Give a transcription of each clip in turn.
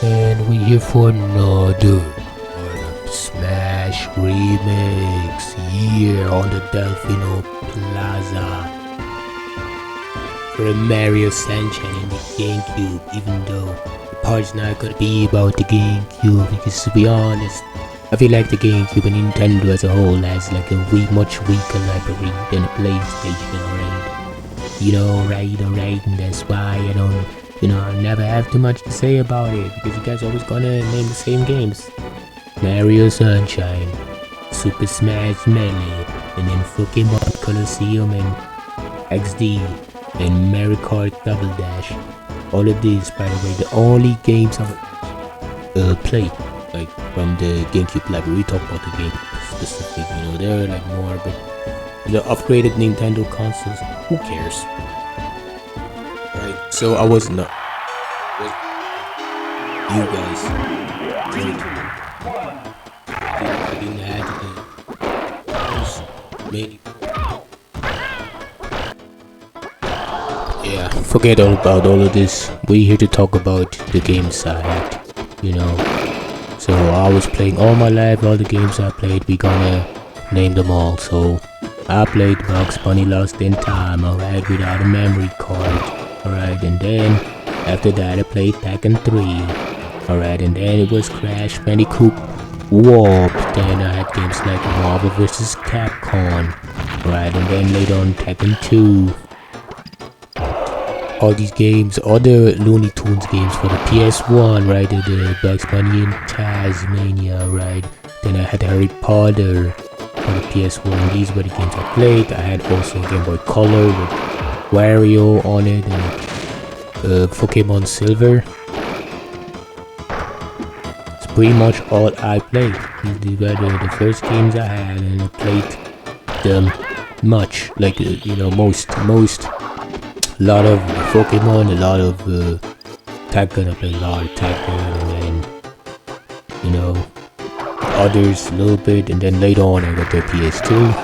And we here for another Smash remix here on the Delfino Plaza for Mario Sunshine in the GameCube, even though the part's not gonna be about the GameCube, because to be honest, I feel like the GameCube and Nintendo as a whole has like a much weaker library than a PlayStation, alright? Alright, and that's why I don't I never have too much to say about it, because you guys always gonna name the same games. Mario Sunshine, Super Smash Melee, and then Pokemon Colosseum and XD, and Mario Kart Double Dash. All of these, by the way, the only games I've played, like from the GameCube library. We talk about the game specific, there are like more, but upgraded Nintendo consoles, who cares? Right, so I was not. You guys I didn't have many. Yeah, forget all about all of this. We're here to talk about the games I had, So I was playing all my life, all the games I played, we gonna name them all. So I played Bugs Bunny Lost in Time, alright, without a memory card. Alright, and then after that I played Tekken 3. Alright, and then it was Crash Bandicoot Warp. Then I had games like Marvel vs. Capcom. Alright, and then later on Tekken 2. All these games, other Looney Tunes games for the PS1, right? The Bugs Bunny in Tasmania, right? Then I had Harry Potter for the PS1. These were the games I played. I had also Game Boy Color with Wario on it, and Pokemon Silver. It's pretty much all I played. These were the first games I had, and I played them much. Like most. A lot of Pokemon, a lot of Tekken. I played a lot of Tekken, and then others a little bit, and then later on I got the PS2,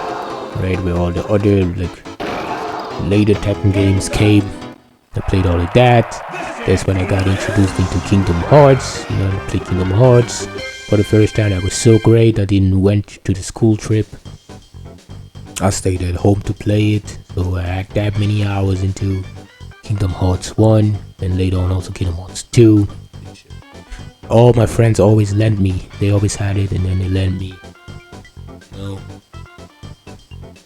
right, where all the other later Tekken games came. I played all of that. That's when I got introduced into Kingdom Hearts. I played Kingdom Hearts for the first time. That was so great. I didn't went to the school trip. I stayed at home to play it. So I had that many hours into Kingdom Hearts 1, and later on also Kingdom Hearts 2. All my friends always lent me. They always had it, and then they lent me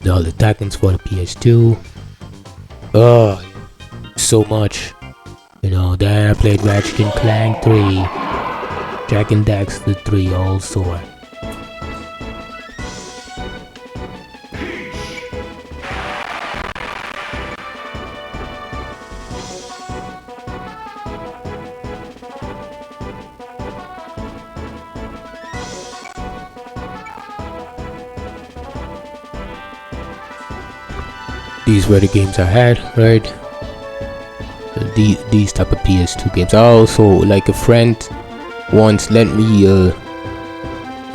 all the Tekkens for the PS2. Oh, so much. Then I played Ratchet and Clank 3, Jak and Daxter 3 also. These were the games I had, right? These type of PS2 games. I also, like, a friend once lent me a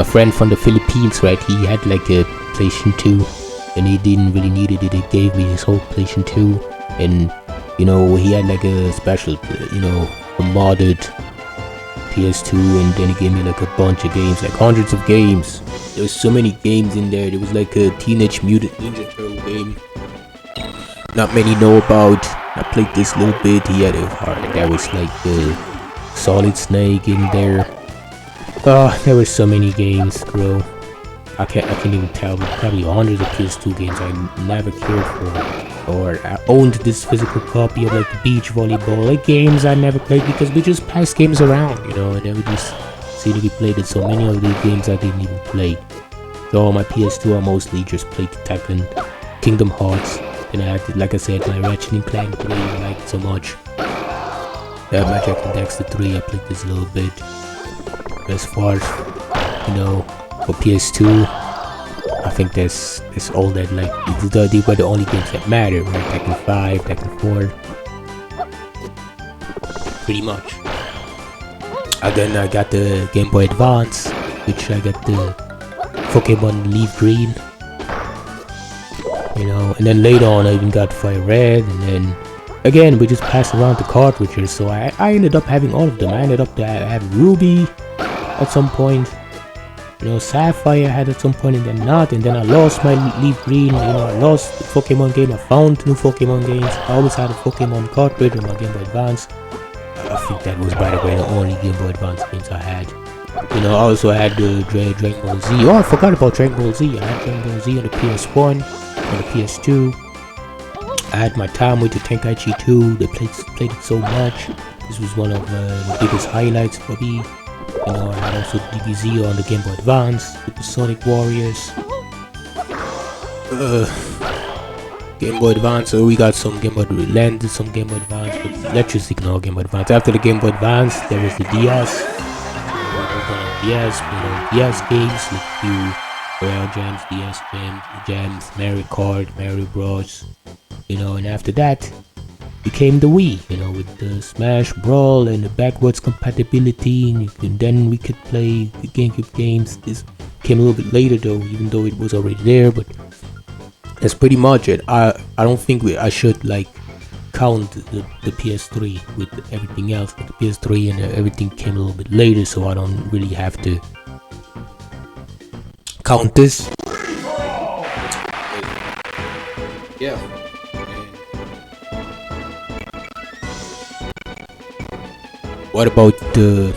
friend from the Philippines, right? He had like a PlayStation 2, and he didn't really need it. He gave me his whole PlayStation 2, and he had like a special, a modded PS2, and then he gave me like a bunch of games, like hundreds of games. There was so many games in there. There was like a Teenage Mutant Ninja Turtle game not many know about. I played this little bit. He had a heart that was like the Solid Snake in there. There were so many games, bro. I can't even tell, but probably hundreds of PS2 games I never cared for. Or I owned this physical copy of like the beach volleyball, like games I never played because we just passed games around, and then we just seemed to be played it. So many of these games I didn't even play. So on my PS2 I mostly just played Tekken, Kingdom Hearts. And I had, like I said, my Ratchet and Clank 3 I liked so much. My Jak and Daxter 3 I played this a little bit. As far as for PS2, I think that's all that, like, these were the only games that matter, right? Tekken 5, Tekken 4. Pretty much. And then I got the Game Boy Advance, which I got the Pokemon Leaf Green. And then later on I even got Fire Red, and then again, we just passed around the cartridges, so I ended up having all of them. I ended up having Ruby at some point, you know, Sapphire I had at some point, and then not, and then I lost my Leaf Green, you know, I lost the Pokemon game, I found new Pokemon games. I always had a Pokemon cartridge on my Game Boy Advance. I think that was, by the way, the only Game Boy Advance games I had. You know, I also had the Dragon Ball Z. Oh, I forgot about Dragon Ball Z. I had Dragon Ball Z on the PS1, on the PS2. I had my time with the Tenkaichi 2. They played it so much. This was one of the biggest highlights for me. You know, I had also DBZ on the Game Boy Advance with the Sonic Warriors. Game Boy Advance, so we got some Game Boy Land, some Game Boy Advance, but let's just ignore Game Boy Advance. After the Game Boy Advance, there was the DS. DS, you know, DS games like few Royal Gems, DS Gems, Mario Kart, Mario Bros. You know, and after that became the Wii, you know, with the Smash Brawl and the backwards compatibility, and then we could play the GameCube games. This came a little bit later though, even though it was already there, but that's pretty much it. I don't think I should like count the PS3 with everything else, but the PS3 and everything came a little bit later, so I don't really have to count this. Yeah. What about the,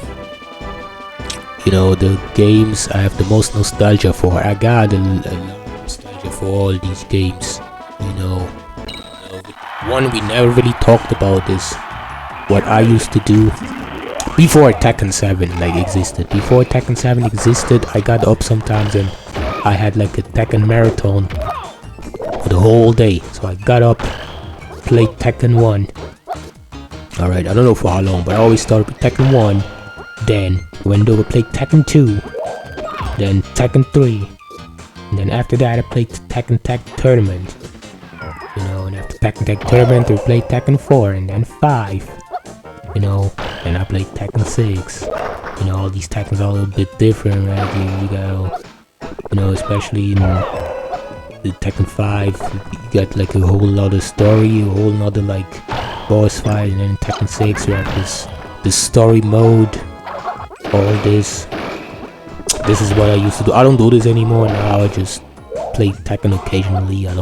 you know, the games I have the most nostalgia for? I got a lot of nostalgia for all these games, you know. One we never really talked about is what I used to do before Tekken 7 like existed. Before Tekken 7 existed, I got up sometimes and I had like a Tekken marathon for the whole day. So I got up, played Tekken 1. Alright, I don't know for how long, but I always started with Tekken 1. Then went over, played Tekken 2. Then Tekken 3. And then after that I played Tekken Tag Tournament. You know, and after Tekken Tag Tournament, we played Tekken 4 and then 5. You know, and I played Tekken 6. You know, all these Tekkens are a little bit different, right? You got, you know, especially in the Tekken 5, you got like a whole lot of story, a whole nother like boss fight, and then in Tekken 6 you have this story mode, all this. This is what I used to do. I don't do this anymore now. I just play Tekken occasionally. I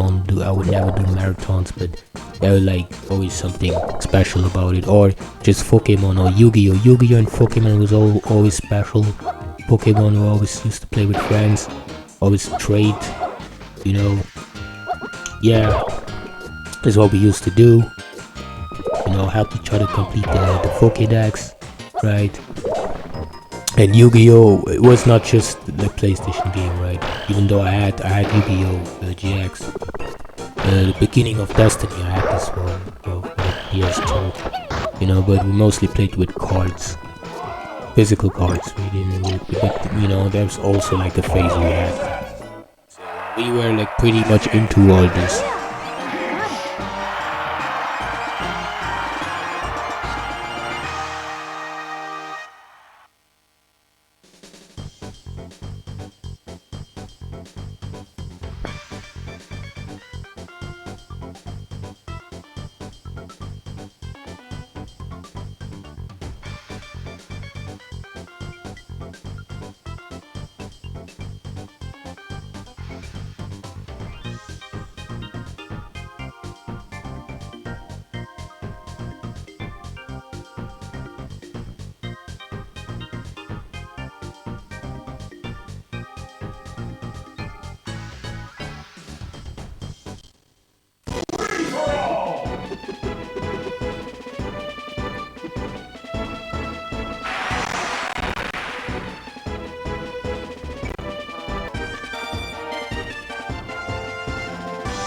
would never do marathons, but there was like always something special about it. Or just Pokemon or Yu-Gi-Oh! Yu-Gi-Oh! And Pokemon was always special. Pokemon we always used to play with friends, always trade, you know. Yeah, that's what we used to do. You know, help each other complete the Pokédex, right? And Yu-Gi-Oh! It was not just the PlayStation game, right? Even though I had Yu-Gi-Oh! GX. The beginning of Destiny, I had this one for the PS2. You know, but we mostly played with cards. Physical cards. We didn't really, but, you know, there was also like a phase we had. So we were like pretty much into all this.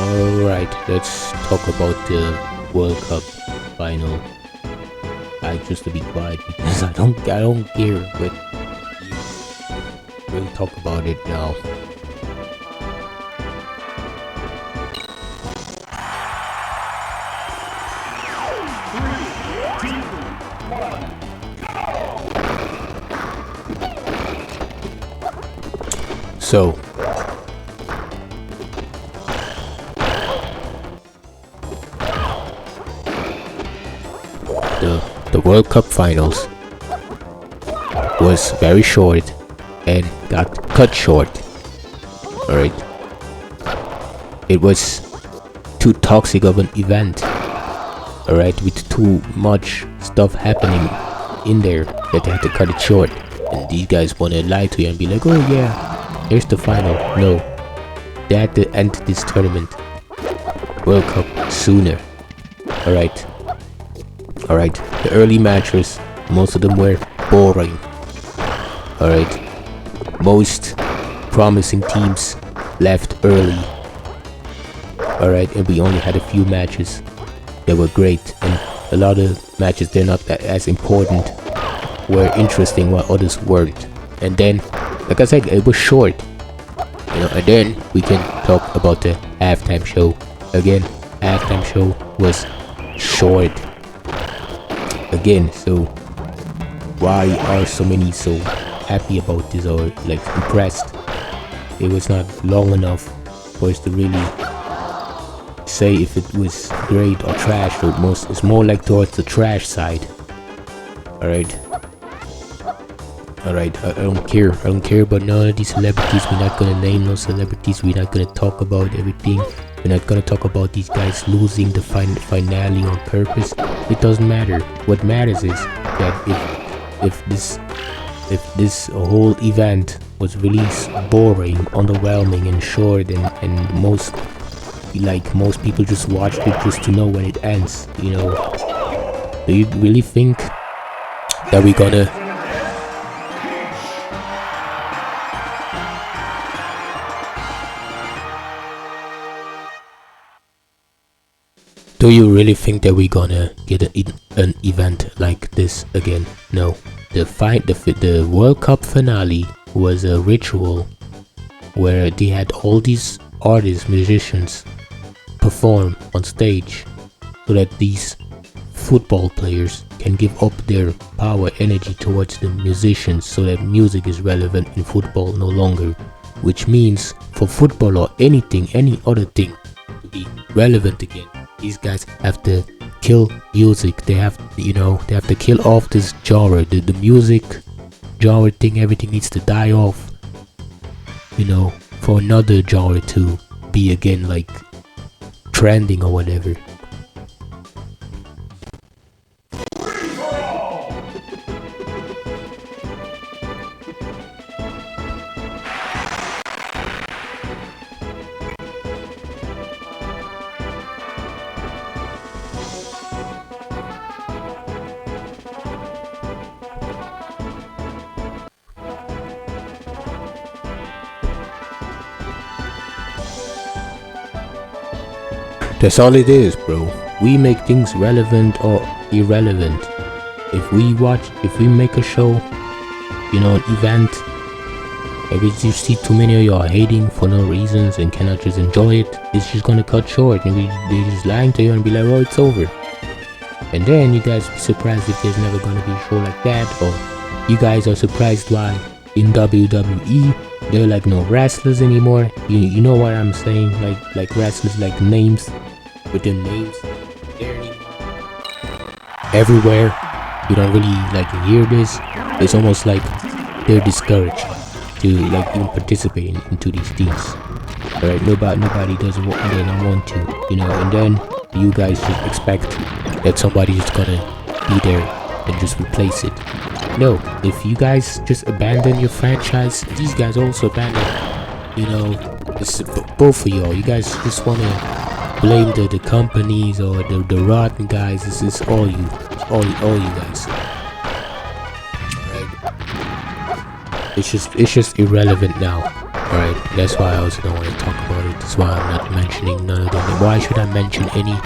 Alright, let's talk about the World Cup final. I just to be quiet because I don't care, but we'll talk about it now. So the World Cup finals was very short and got cut short. Alright. It was too toxic of an event. Alright, with too much stuff happening in there that they had to cut it short. And these guys wanna lie to you and be like, oh yeah, here's the final. No. They had to end this tournament, World Cup, sooner. Alright. Alright. The early matches, most of them were boring. Alright. Most promising teams left early. Alright, and we only had a few matches that were great, and a lot of matches they're not that as important were interesting while others weren't. And then, like I said, it was short, you know. And then we can talk about the halftime show. Again, halftime show was short again. So why are so many so happy about this or like impressed? It was not long enough for us to really say if it was great or trash. Or it's more like towards the trash side. Alright, I don't care about none of these celebrities. We're not gonna name no celebrities. We're not gonna talk about everything. We're not gonna talk about these guys losing the finale on purpose. It doesn't matter. What matters is that if this whole event was really boring, underwhelming, and short, and most people just watched it just to know when it ends, you know. Do you really think that we're gonna get an event like this again? No. The World Cup finale was a ritual where they had all these artists, musicians perform on stage so that these football players can give up their power, energy towards the musicians, so that music is relevant in football no longer. Which means for football or any other thing to be relevant again, these guys have to kill music. They have to kill off this genre, the music genre thing. Everything needs to die off, you know, for another genre to be again like trending or whatever. That's all it is, bro. We make things relevant or irrelevant. If we make a show, you know, an event, maybe you see too many of y'all hating for no reasons and cannot just enjoy it, it's just gonna cut short, and they're just lying to you and be like, oh, it's over. And then you guys be surprised if there's never gonna be a show like that, or you guys are surprised why in WWE there are like no wrestlers anymore. You know what I'm saying? Like wrestlers, like names, with their names there anymore. Everywhere, you don't really like hear this. It's almost like they're discouraged to like even participate into these things. Alright, nobody doesn't want, they don't want to, you know. And then you guys just expect that somebody is gonna be there and just replace it. No, if you guys just abandon your franchise, these guys also abandon, you know, it's both of y'all. You guys just wanna blame the companies or the rotten guys. This is all you guys. Alright, it's just irrelevant now. Alright, that's why I also don't want to talk about it. That's why I'm not mentioning none of them. Why should I mention any?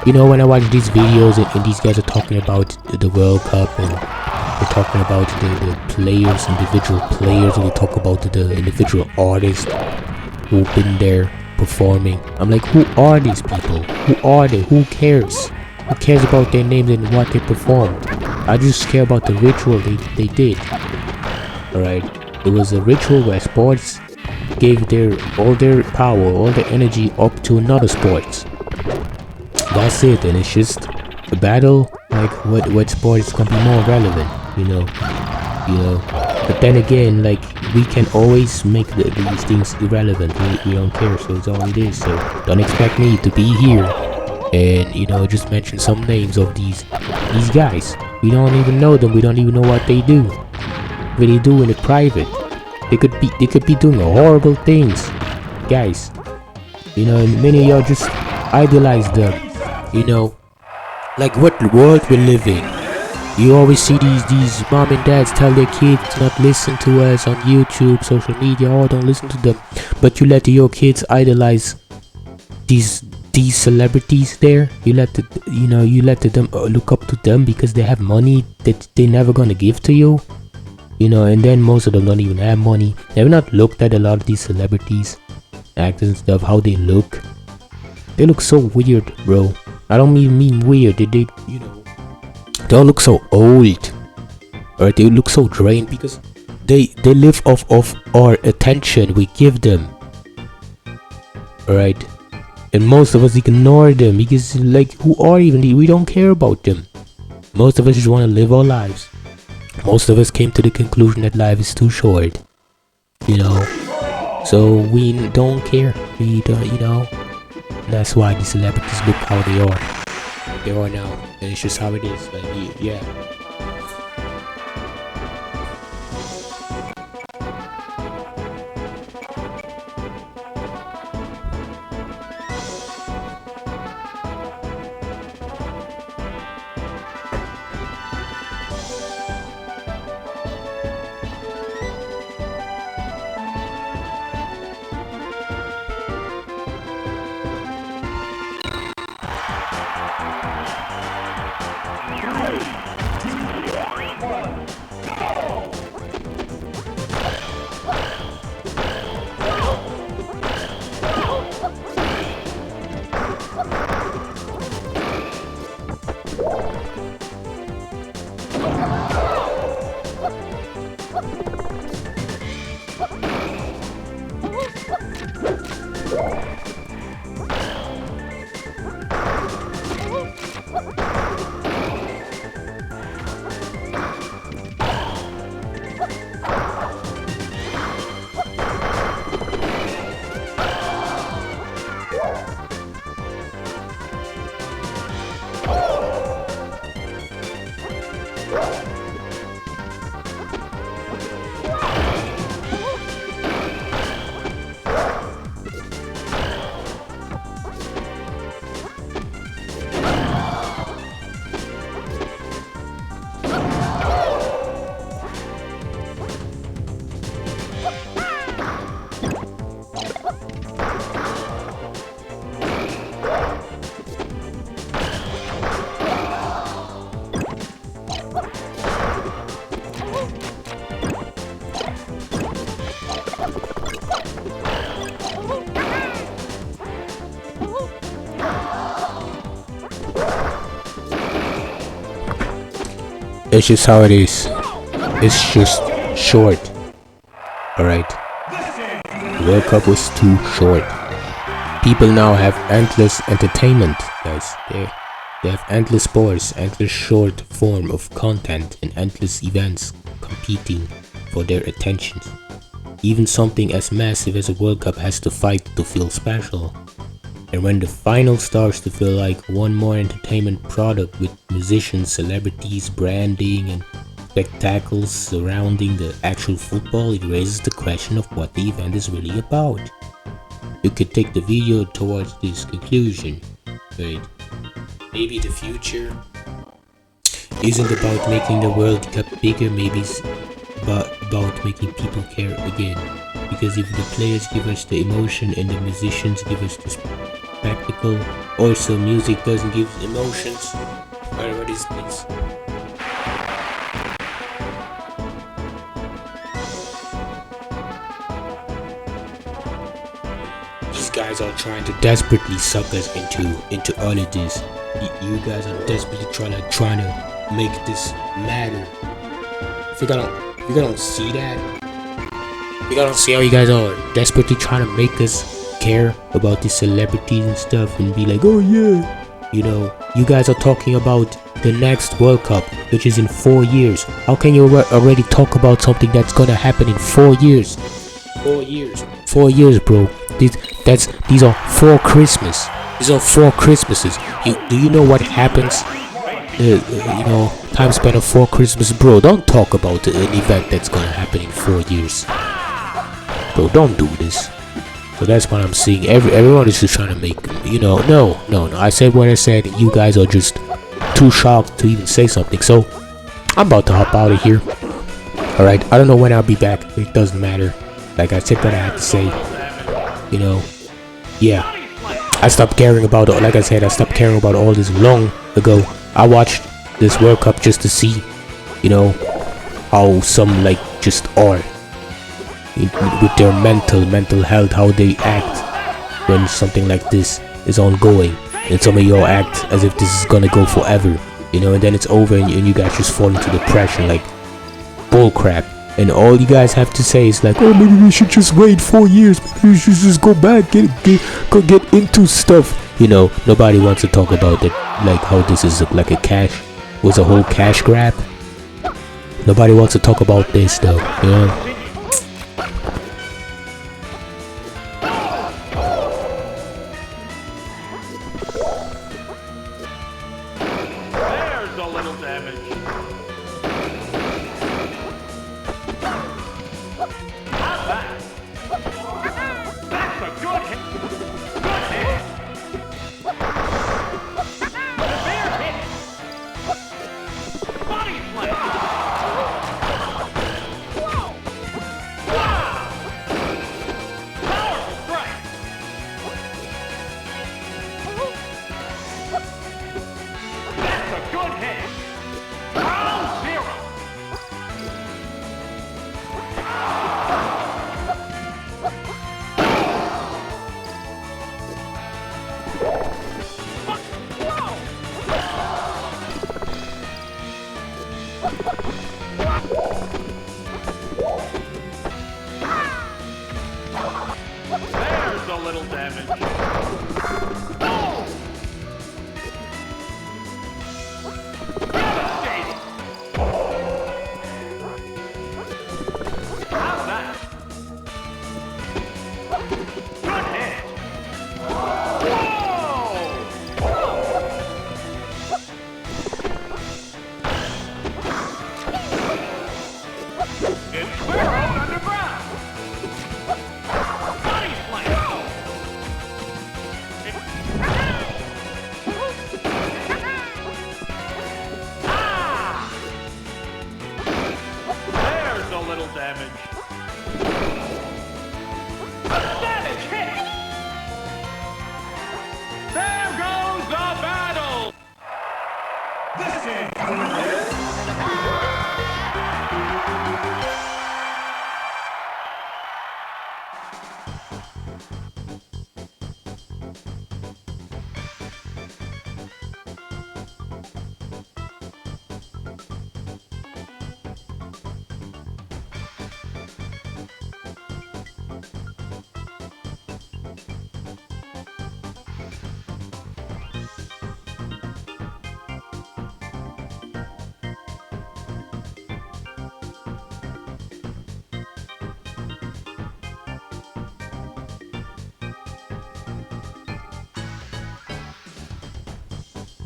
You know, when I watch these videos and these guys are talking about the World Cup, and they're talking about the players, individual players, and they talk about the individual artists who've been there performing. I'm like, who are these people? Who are they? Who cares? Who cares about their names and what they performed? I just care about the ritual they did. Alright, it was a ritual where sports gave all their power, all their energy up to another sport. That's it, and it's just a battle like what sport is gonna be more relevant, you know. But then again, like, we can always make these things irrelevant. We don't care, so it's all it is. So don't expect me to be here and, you know, just mention some names of these guys. We don't even know them. We don't even know what they do. What they do in the private. They could be doing horrible things, guys. You know, and many of y'all just idolize them. You know, like, what world we live in. You always see these mom and dads tell their kids not listen to us on YouTube, social media. Oh, don't listen to them. But you let your kids idolize these celebrities there. You let them look up to them because they have money that they never gonna give to you. You know, and then most of them don't even have money. Have you not looked at a lot of these celebrities, actors and stuff, how they look? They look so weird, bro. I don't even mean weird. They you know, they all look so old, or they look so drained because they live off of our attention we give them. Alright, and most of us ignore them because, like, who are even they? We don't care about them. Most of us just want to live our lives. Most of us came to the conclusion that life is too short, you know, so we don't care. We don't, you know. That's why these celebrities look how they are now, and it's just how it is. Like, yeah. It's just how it is. It's just short. Alright. The World Cup was too short. People now have endless entertainment, guys. They have endless sports, endless short form of content, and endless events competing for their attention. Even something as massive as a World Cup has to fight to feel special. And when the final starts to feel like one more entertainment product with musicians, celebrities, branding, and spectacles surrounding the actual football, it raises the question of what the event is really about. You could take the video towards this conclusion, right? Maybe the future isn't about making the World Cup bigger, maybe it's about making people care again. Because if the players give us the emotion and the musicians give us the spectacle, also music doesn't give emotions, whatever this means. These guys are trying to desperately suck us into all of this. You guys are desperately trying to make this matter. If you don't see that, you don't see how you guys are desperately trying to make us care about these celebrities and stuff and be like, oh yeah, you know, You guys are talking about the next World Cup, which is in 4 years. How can you already talk about something that's gonna happen in 4 years? 4 years. 4 years, bro. These are 4 Christmas. These are 4 Christmases. Do you know what happens? Time span of 4 Christmas, bro. Don't talk about an event that's gonna happen in 4 years, bro. Don't do this. So that's what I'm seeing. Everyone is just trying to make, no. I said what I said. You guys are just too shocked to even say something. So I'm about to hop out of here. All right. I don't know when I'll be back. It doesn't matter. Like I said, what I had to say. Yeah. I stopped caring about it. Like I said, I stopped caring about all this long ago. I watched this World Cup just to see, how some just are with their mental health, how they act when something like this is ongoing, and some of y'all act as if this is gonna go forever, and then it's over, and you guys just fall into depression like bull crap. And all you guys have to say is like, oh, maybe we should just wait 4 years. Maybe we should just go back, get into stuff. Nobody wants to talk about it, like how this is like was a whole cash grab. Nobody wants to talk about this though, There's a little damage. That's a good hit. Good hit. Severe hit. Body slam. Wow. Powerful strike. That's a good hit. Round 0. There's a little damage. Oh! Devastating. How's that? Good hit. Whoa! It's burrowed underground. Body slam. Ah! There's a little damage. A savage hit. There goes the battle. This is